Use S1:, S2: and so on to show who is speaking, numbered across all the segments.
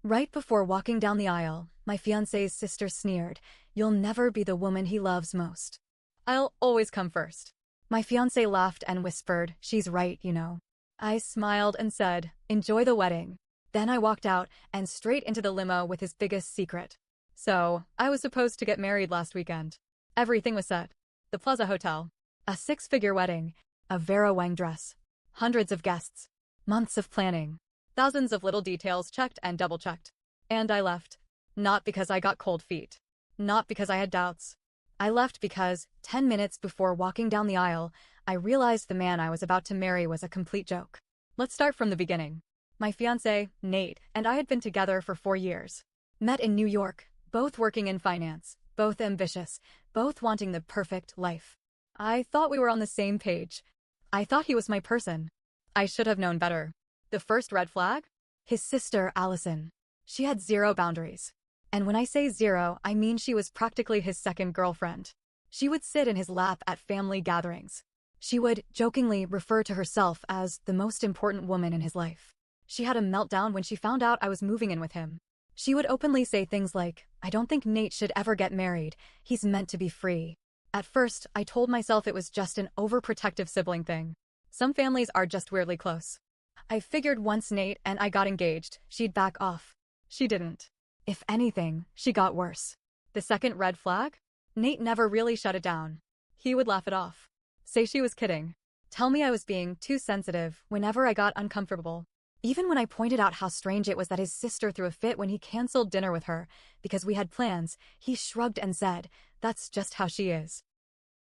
S1: Right before walking down the aisle, my fiancé's sister sneered, "You'll never be the woman he loves most. I'll always come first." My fiancé laughed and whispered, "She's right, you know." I smiled and said, "Enjoy the wedding." Then I walked out and straight into the limo with his biggest secret. So, I was supposed to get married last weekend. Everything was set. The Plaza Hotel. A six-figure wedding. A Vera Wang dress. Hundreds of guests. Months of planning. Thousands of little details checked and double-checked. And I left. Not because I got cold feet. Not because I had doubts. I left because, 10 minutes before walking down the aisle, I realized the man I was about to marry was a complete joke. Let's start from the beginning. My fiancé, Nate, and I had been together for 4 years. Met in New York, both working in finance, both ambitious, both wanting the perfect life. I thought we were on the same page. I thought he was my person. I should have known better. The first red flag? His sister, Allison. She had zero boundaries. And when I say zero, I mean she was practically his second girlfriend. She would sit in his lap at family gatherings. She would jokingly refer to herself as the most important woman in his life. She had a meltdown when she found out I was moving in with him. She would openly say things like, "I don't think Nate should ever get married. He's meant to be free." At first, I told myself it was just an overprotective sibling thing. Some families are just weirdly close. I figured once Nate and I got engaged, she'd back off. She didn't. If anything, she got worse. The second red flag? Nate never really shut it down. He would laugh it off. Say she was kidding. Tell me I was being too sensitive whenever I got uncomfortable. Even when I pointed out how strange it was that his sister threw a fit when he canceled dinner with her because we had plans, he shrugged and said, "That's just how she is."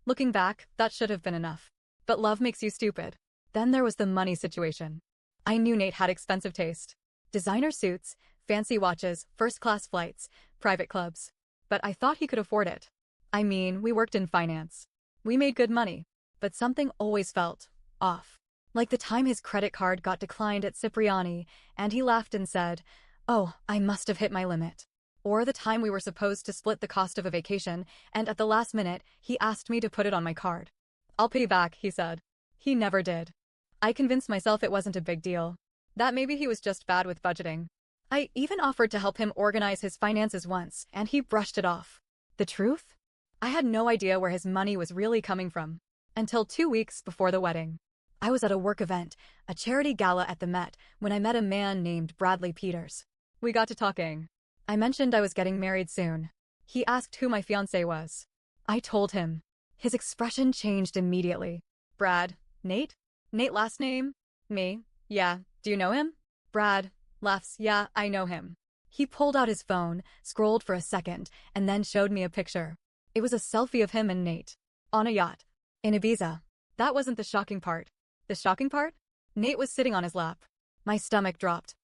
S1: Looking back, that should have been enough. But love makes you stupid. Then there was the money situation. I knew Nate had expensive taste. Designer suits, fancy watches, first-class flights, private clubs. But I thought he could afford it. I mean, we worked in finance. We made good money. But something always felt off. Like the time his credit card got declined at Cipriani, and he laughed and said, "Oh, I must have hit my limit." Or the time we were supposed to split the cost of a vacation, and at the last minute, he asked me to put it on my card. "I'll pay back," he said. He never did. I convinced myself it wasn't a big deal. That maybe he was just bad with budgeting. I even offered to help him organize his finances once, and he brushed it off. The truth? I had no idea where his money was really coming from. Until 2 weeks before the wedding. I was at a work event, a charity gala at the Met, when I met a man named Bradley Peters. We got to talking. I mentioned I was getting married soon. He asked who my fiancé was. I told him. His expression changed immediately. "Brad, Nate? Nate last name? Me? Yeah, do you know him?" Brad laughs, "Yeah, I know him." He pulled out his phone, scrolled for a second, and then showed me a picture. It was a selfie of him and Nate. On a yacht. In Ibiza. That wasn't the shocking part. The shocking part? Nate was sitting on his lap. My stomach dropped.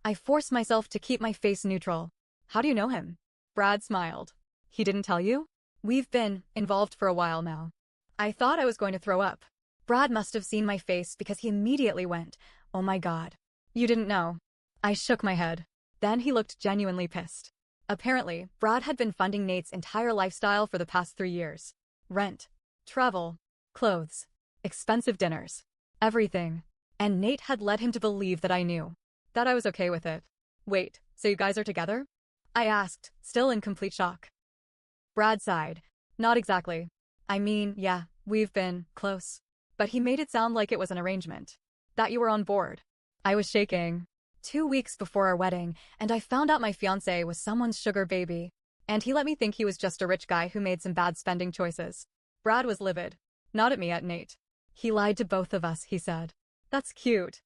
S1: I forced myself to keep my face neutral. "How do you know him?" Brad smiled. "He didn't tell you?" "We've been involved for a while now." I thought I was going to throw up. Brad must have seen my face because he immediately went, "Oh my God. You didn't know." I shook my head. Then he looked genuinely pissed. Apparently, Brad had been funding Nate's entire lifestyle for the past 3 years. Rent, travel, clothes, expensive dinners. Everything. And Nate had led him to believe that I knew. That I was okay with it. "Wait, so you guys are together?" I asked, still in complete shock. Brad sighed. "Not exactly. I mean, yeah, we've been close." But he made it sound like it was an arrangement. That you were on board. I was shaking. 2 weeks before our wedding, and I found out my fiancé was someone's sugar baby. And he let me think he was just a rich guy who made some bad spending choices. Brad was livid. Not at me, at Nate. "He lied to both of us," he said. "That's cute."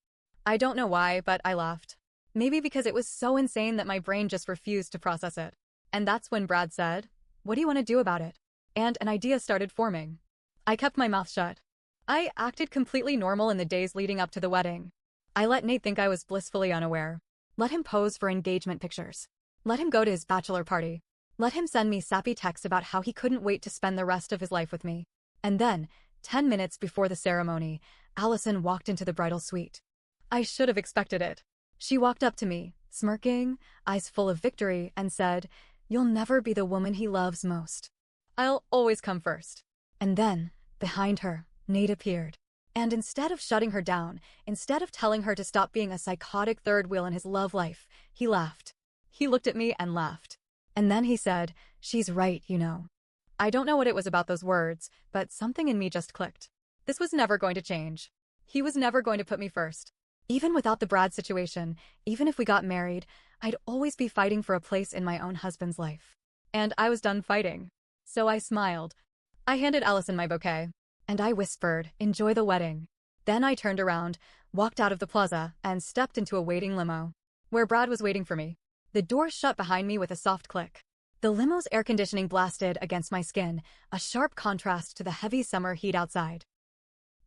S1: I don't know why, but I laughed. Maybe because it was so insane that my brain just refused to process it. And that's when Brad said, "What do you want to do about it?" And an idea started forming. I kept my mouth shut. I acted completely normal in the days leading up to the wedding. I let Nate think I was blissfully unaware. Let him pose for engagement pictures. Let him go to his bachelor party. Let him send me sappy texts about how he couldn't wait to spend the rest of his life with me. And then, 10 minutes before the ceremony, Allison walked into the bridal suite. I should have expected it. She walked up to me, smirking, eyes full of victory, and said, "You'll never be the woman he loves most. I'll always come first." And then, behind her, Nate appeared. And instead of shutting her down, instead of telling her to stop being a psychotic third wheel in his love life, he laughed. He looked at me and laughed. And then he said, "She's right, you know." I don't know what it was about those words, but something in me just clicked. This was never going to change. He was never going to put me first. Even without the Brad situation, even if we got married, I'd always be fighting for a place in my own husband's life. And I was done fighting. So I smiled. I handed Allison my bouquet. And I whispered, "Enjoy the wedding." Then I turned around, walked out of the plaza, and stepped into a waiting limo, where Brad was waiting for me. The door shut behind me with a soft click. The limo's air conditioning blasted against my skin, a sharp contrast to the heavy summer heat outside.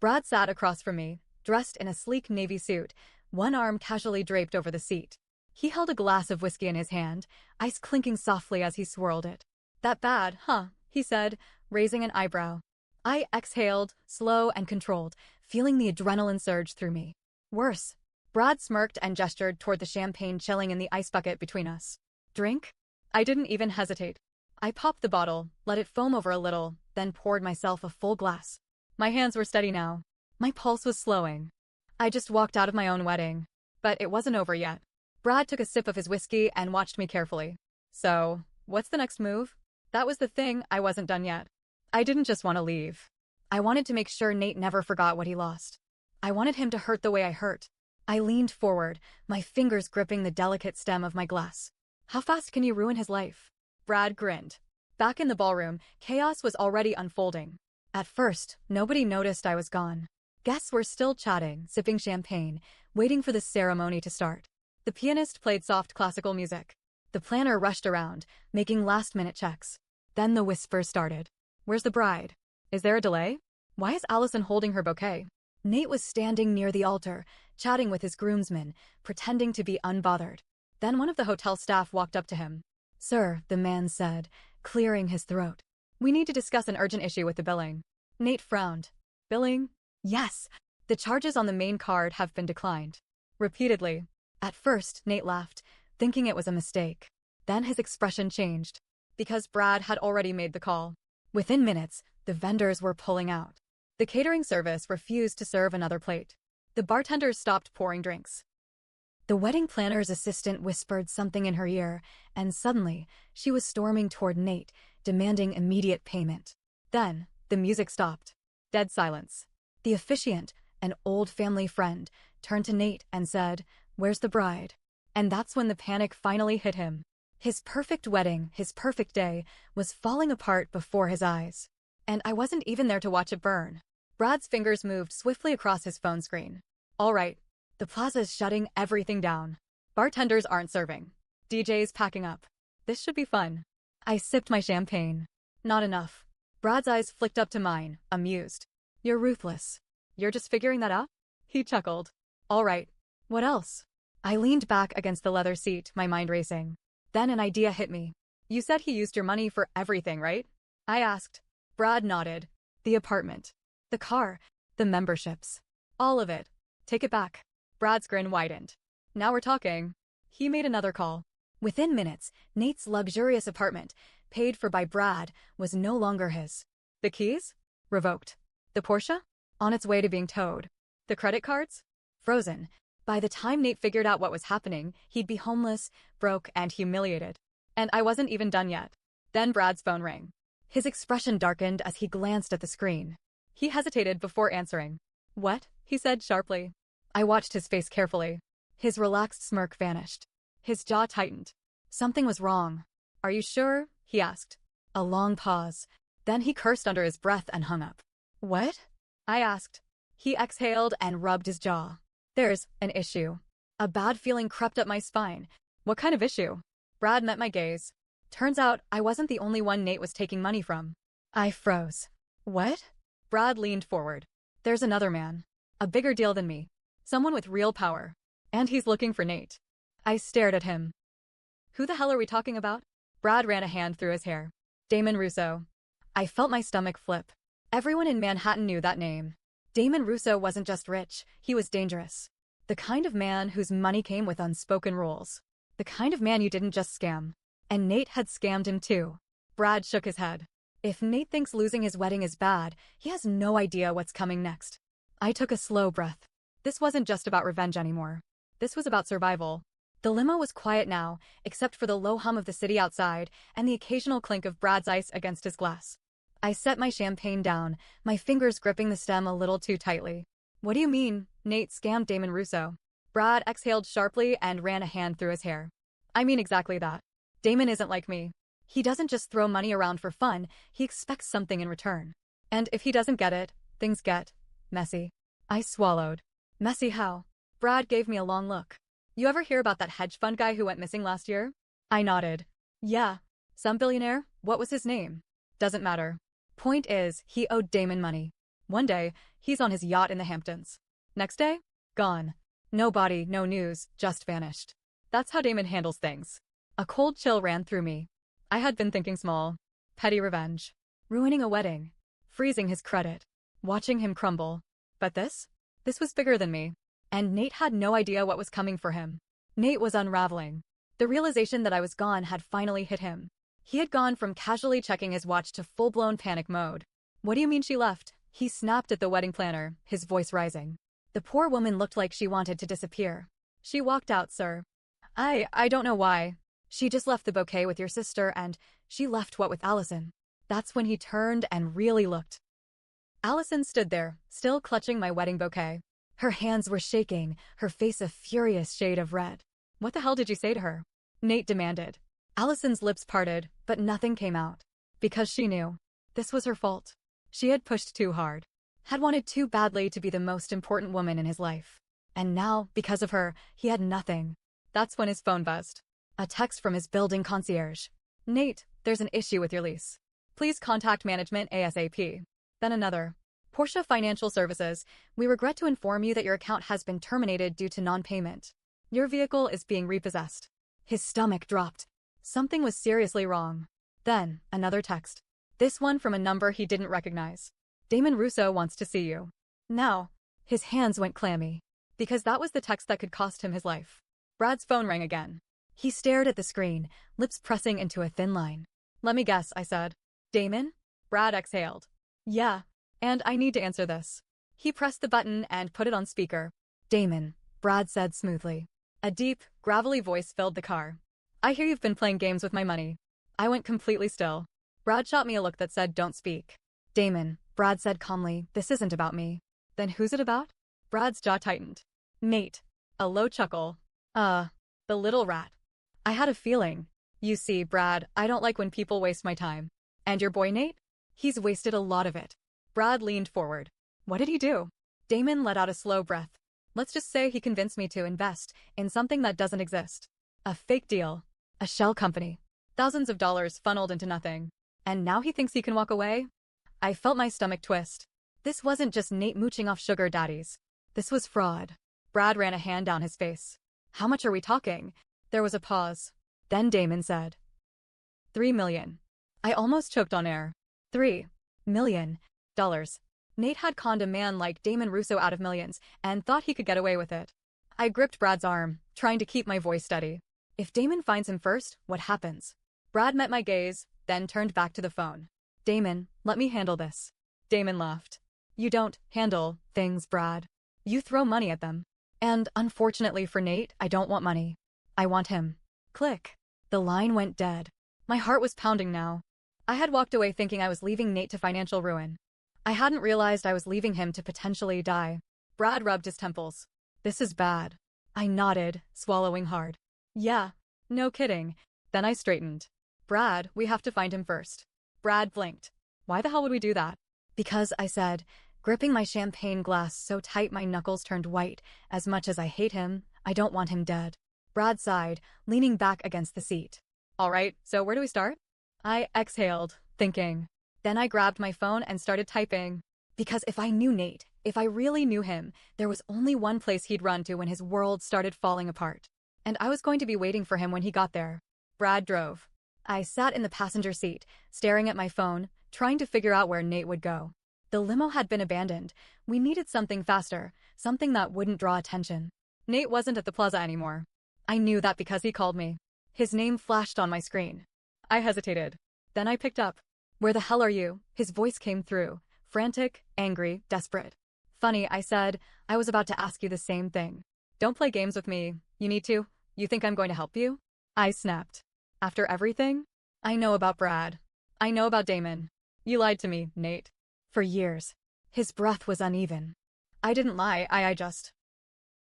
S1: Brad sat across from me, dressed in a sleek navy suit, one arm casually draped over the seat. He held a glass of whiskey in his hand, ice clinking softly as he swirled it. "That bad, huh?" he said, raising an eyebrow. I exhaled, slow and controlled, feeling the adrenaline surge through me. "Worse." Brad smirked and gestured toward the champagne chilling in the ice bucket between us. "Drink?" I didn't even hesitate. I popped the bottle, let it foam over a little, then poured myself a full glass. My hands were steady now. My pulse was slowing. I just walked out of my own wedding. But it wasn't over yet. Brad took a sip of his whiskey and watched me carefully. "So, what's the next move?" That was the thing, I wasn't done yet. I didn't just want to leave. I wanted to make sure Nate never forgot what he lost. I wanted him to hurt the way I hurt. I leaned forward, my fingers gripping the delicate stem of my glass. "How fast can you ruin his life?" Brad grinned. Back in the ballroom, chaos was already unfolding. At first, nobody noticed I was gone. Guests were still chatting, sipping champagne, waiting for the ceremony to start. The pianist played soft classical music. The planner rushed around, making last-minute checks. Then the whispers started. "Where's the bride? Is there a delay? Why is Allison holding her bouquet?" Nate was standing near the altar, chatting with his groomsmen, pretending to be unbothered. Then one of the hotel staff walked up to him. "Sir," the man said, clearing his throat. "We need to discuss an urgent issue with the billing." Nate frowned. "Billing?" "Yes. The charges on the main card have been declined." Repeatedly. At first, Nate laughed, thinking it was a mistake. Then his expression changed. Because Brad had already made the call. Within minutes, the vendors were pulling out. The catering service refused to serve another plate. The bartenders stopped pouring drinks. The wedding planner's assistant whispered something in her ear, and suddenly, she was storming toward Nate, demanding immediate payment. Then, the music stopped. Dead silence. The officiant, an old family friend, turned to Nate and said, "Where's the bride?" And that's when the panic finally hit him. His perfect wedding, his perfect day, was falling apart before his eyes. And I wasn't even there to watch it burn. Brad's fingers moved swiftly across his phone screen. "All right. The plaza's shutting everything down. Bartenders aren't serving. DJ's packing up. This should be fun." I sipped my champagne. "Not enough." Brad's eyes flicked up to mine, amused. "You're ruthless. You're just figuring that out?" He chuckled. "All right. What else?" I leaned back against the leather seat, my mind racing. Then an idea hit me. "You said he used your money for everything, right?" I asked. Brad nodded. "The apartment. The car. The memberships. All of it. Take it back." Brad's grin widened. "Now we're talking." He made another call. Within minutes, Nate's luxurious apartment, paid for by Brad, was no longer his. The keys? Revoked. The Porsche? On its way to being towed. The credit cards? Frozen. By the time Nate figured out what was happening, he'd be homeless, broke, and humiliated. And I wasn't even done yet. Then Brad's phone rang. His expression darkened as he glanced at the screen. He hesitated before answering. "What?" he said sharply. I watched his face carefully. His relaxed smirk vanished. His jaw tightened. Something was wrong. "Are you sure?" he asked. A long pause. Then he cursed under his breath and hung up. "What?" I asked. He exhaled and rubbed his jaw. "There's an issue." A bad feeling crept up my spine. "What kind of issue?" Brad met my gaze. Turns out I wasn't the only one Nate was taking money from. I froze. "What?" Brad leaned forward. "There's another man. A bigger deal than me. Someone with real power. And he's looking for Nate." I stared at him. "Who the hell are we talking about?" Brad ran a hand through his hair. "Damon Russo." I felt my stomach flip. Everyone in Manhattan knew that name. Damon Russo wasn't just rich, he was dangerous. The kind of man whose money came with unspoken rules. The kind of man you didn't just scam. And Nate had scammed him too. Brad shook his head. If Nate thinks losing his wedding is bad, he has no idea what's coming next. I took a slow breath. This wasn't just about revenge anymore. This was about survival. The limo was quiet now, except for the low hum of the city outside and the occasional clink of Brad's ice against his glass. I set my champagne down, my fingers gripping the stem a little too tightly. What do you mean? Nate scammed Damon Russo. Brad exhaled sharply and ran a hand through his hair. I mean exactly that. Damon isn't like me. He doesn't just throw money around for fun, he expects something in return. And if he doesn't get it, things get messy. I swallowed. Messy how? Brad gave me a long look. You ever hear about that hedge fund guy who went missing last year? I nodded. Yeah. Some billionaire? What was his name? Doesn't matter. Point is, he owed Damon money. One day, he's on his yacht in the Hamptons. Next day? Gone. No body, no news, just vanished. That's how Damon handles things. A cold chill ran through me. I had been thinking small. Petty revenge. Ruining a wedding. Freezing his credit. Watching him crumble. But this? This was bigger than me. And Nate had no idea what was coming for him. Nate was unraveling. The realization that I was gone had finally hit him. He had gone from casually checking his watch to full-blown panic mode. What do you mean she left? He snapped at the wedding planner, his voice rising. The poor woman looked like she wanted to disappear. She walked out, sir. I don't know why. She just left the bouquet with your sister and she left what with Allison. That's when he turned and really looked. Allison stood there, still clutching my wedding bouquet. Her hands were shaking, her face a furious shade of red. What the hell did you say to her? Nate demanded. Allison's lips parted, but nothing came out. Because she knew. This was her fault. She had pushed too hard. Had wanted too badly to be the most important woman in his life. And now, because of her, he had nothing. That's when his phone buzzed. A text from his building concierge. Nate, there's an issue with your lease. Please contact management ASAP. Then another. Portia Financial Services, we regret to inform you that your account has been terminated due to non-payment. Your vehicle is being repossessed. His stomach dropped. Something was seriously wrong. Then, another text. This one from a number he didn't recognize. Damon Russo wants to see you. Now. His hands went clammy. Because that was the text that could cost him his life. Brad's phone rang again. He stared at the screen, lips pressing into a thin line. Let me guess, I said. Damon? Brad exhaled. Yeah. And I need to answer this. He pressed the button and put it on speaker. Damon, Brad said smoothly. A deep, gravelly voice filled the car. I hear you've been playing games with my money. I went completely still. Brad shot me a look that said don't speak. Damon, Brad said calmly, this isn't about me. Then who's it about? Brad's jaw tightened. Nate. A low chuckle. The little rat. I had a feeling. You see, Brad, I don't like when people waste my time. And your boy Nate? He's wasted a lot of it. Brad leaned forward. What did he do? Damon let out a slow breath. Let's just say he convinced me to invest in something that doesn't exist. A fake deal. A shell company. Thousands of dollars funneled into nothing. And now he thinks he can walk away? I felt my stomach twist. This wasn't just Nate mooching off sugar daddies. This was fraud. Brad ran a hand down his face. How much are we talking? There was a pause. Then Damon said. 3 million. I almost choked on air. $3 million. Nate had conned a man like Damon Russo out of millions and thought he could get away with it. I gripped Brad's arm, trying to keep my voice steady. If Damon finds him first, what happens? Brad met my gaze, then turned back to the phone. Damon, let me handle this. Damon laughed. You don't handle things, Brad. You throw money at them. And unfortunately for Nate, I don't want money. I want him. Click. The line went dead. My heart was pounding now. I had walked away thinking I was leaving Nate to financial ruin. I hadn't realized I was leaving him to potentially die. Brad rubbed his temples. This is bad. I nodded, swallowing hard. Yeah, no kidding. Then I straightened. Brad, we have to find him first. Brad blinked. Why the hell would we do that? Because, I said, gripping my champagne glass so tight my knuckles turned white. As much as I hate him, I don't want him dead. Brad sighed, leaning back against the seat. All right, so where do we start? I exhaled, thinking. Then I grabbed my phone and started typing. Because if I knew Nate, if I really knew him, there was only one place he'd run to when his world started falling apart. And I was going to be waiting for him when he got there. Brad drove. I sat in the passenger seat, staring at my phone, trying to figure out where Nate would go. The limo had been abandoned. We needed something faster, something that wouldn't draw attention. Nate wasn't at the plaza anymore. I knew that because he called me. His name flashed on my screen. I hesitated. Then I picked up. Where the hell are you? His voice came through, frantic, angry, desperate. Funny, I said, I was about to ask you the same thing. Don't play games with me. You need to You think I'm going to help you? I snapped. After everything? I know about Brad. I know about Damon. You lied to me, Nate. For years. His breath was uneven. I didn't lie, I just.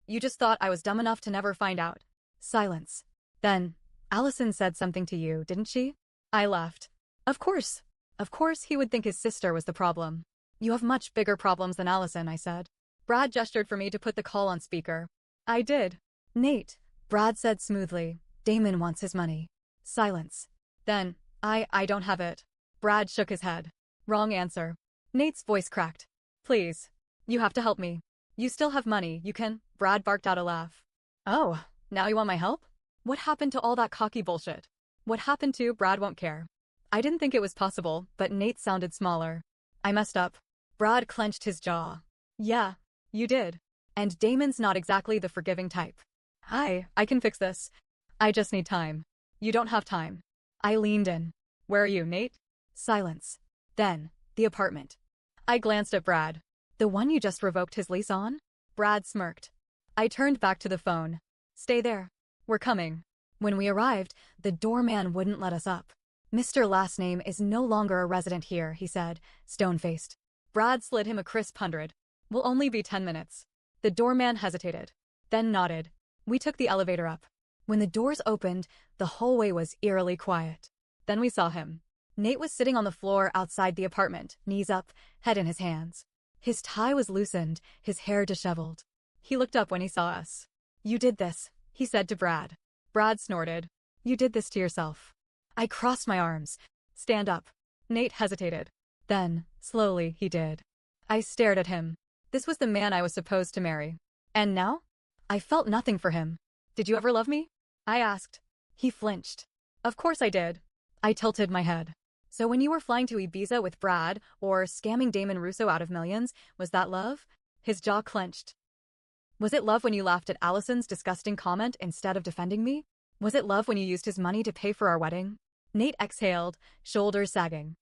S1: You just thought I was dumb enough to never find out. Silence. Then, Allison said something to you, didn't she? I laughed. Of course. Of course he would think his sister was the problem. You have much bigger problems than Allison, I said. Brad gestured for me to put the call on speaker. I did. Nate, Brad said smoothly. Damon wants his money. Silence. Then, I don't have it. Brad shook his head. Wrong answer. Nate's voice cracked. Please. You have to help me. You still have money, you can. Brad barked out a laugh. Oh, now you want my help? What happened to all that cocky bullshit? What happened to Brad won't care. I didn't think it was possible, but Nate sounded smaller. I messed up. Brad clenched his jaw. Yeah, you did. And Damon's not exactly the forgiving type. Hi, I can fix this. I just need time. You don't have time. I leaned in. Where are you, Nate? Silence. Then, the apartment. I glanced at Brad. The one you just revoked his lease on? Brad smirked. I turned back to the phone. Stay there. We're coming. When we arrived, the doorman wouldn't let us up. Mr. Last Name is no longer a resident here, he said, stone-faced. Brad slid him a crisp 100. We'll only be 10 minutes. The doorman hesitated, then nodded. We took the elevator up. When the doors opened, the hallway was eerily quiet. Then we saw him. Nate was sitting on the floor outside the apartment, knees up, head in his hands. His tie was loosened, his hair disheveled. He looked up when he saw us. You did this, he said to Brad. Brad snorted. You did this to yourself. I crossed my arms. Stand up. Nate hesitated. Then, slowly, he did. I stared at him. This was the man I was supposed to marry. And now? I felt nothing for him. Did you ever love me? I asked. He flinched. Of course I did. I tilted my head. So when you were flying to Ibiza with Brad, or scamming Damon Russo out of millions, was that love? His jaw clenched. Was it love when you laughed at Allison's disgusting comment instead of defending me? Was it love when you used his money to pay for our wedding? Nate exhaled, shoulders sagging.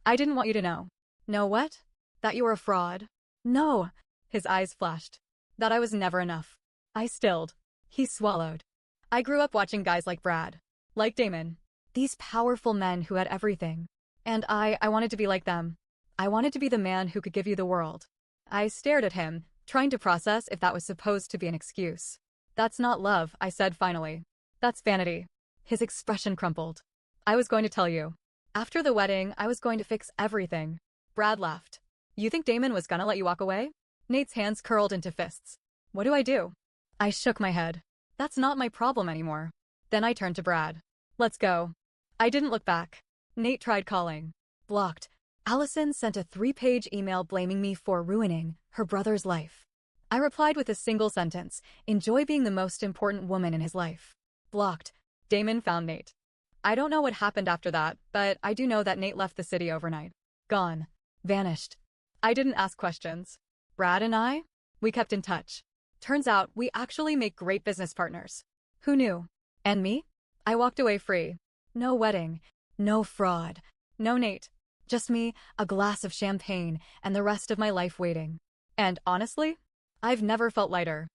S1: I didn't want you to know. Know what? That you were a fraud. No. His eyes flashed. That I was never enough. I stilled. He swallowed. I grew up watching guys like Brad. Like Damon. These powerful men who had everything. And I wanted to be like them. I wanted to be the man who could give you the world. I stared at him, trying to process if that was supposed to be an excuse. That's not love, I said finally. That's vanity. His expression crumpled. I was going to tell you. After the wedding, I was going to fix everything. Brad laughed. You think Damon was gonna let you walk away? Nate's hands curled into fists. What do I do? I shook my head. That's not my problem anymore. Then I turned to Brad. Let's go. I didn't look back. Nate tried calling. Blocked. Allison sent a 3-page email blaming me for ruining her brother's life. I replied with a single sentence, enjoy being the most important woman in his life. Blocked. Damon found Nate. I don't know what happened after that, but I do know that Nate left the city overnight. Gone. Vanished. I didn't ask questions. Brad and I? We kept in touch. Turns out we actually make great business partners. Who knew? And me? I walked away free. No wedding. No fraud. No Nate. Just me, a glass of champagne, and the rest of my life waiting. And honestly, I've never felt lighter.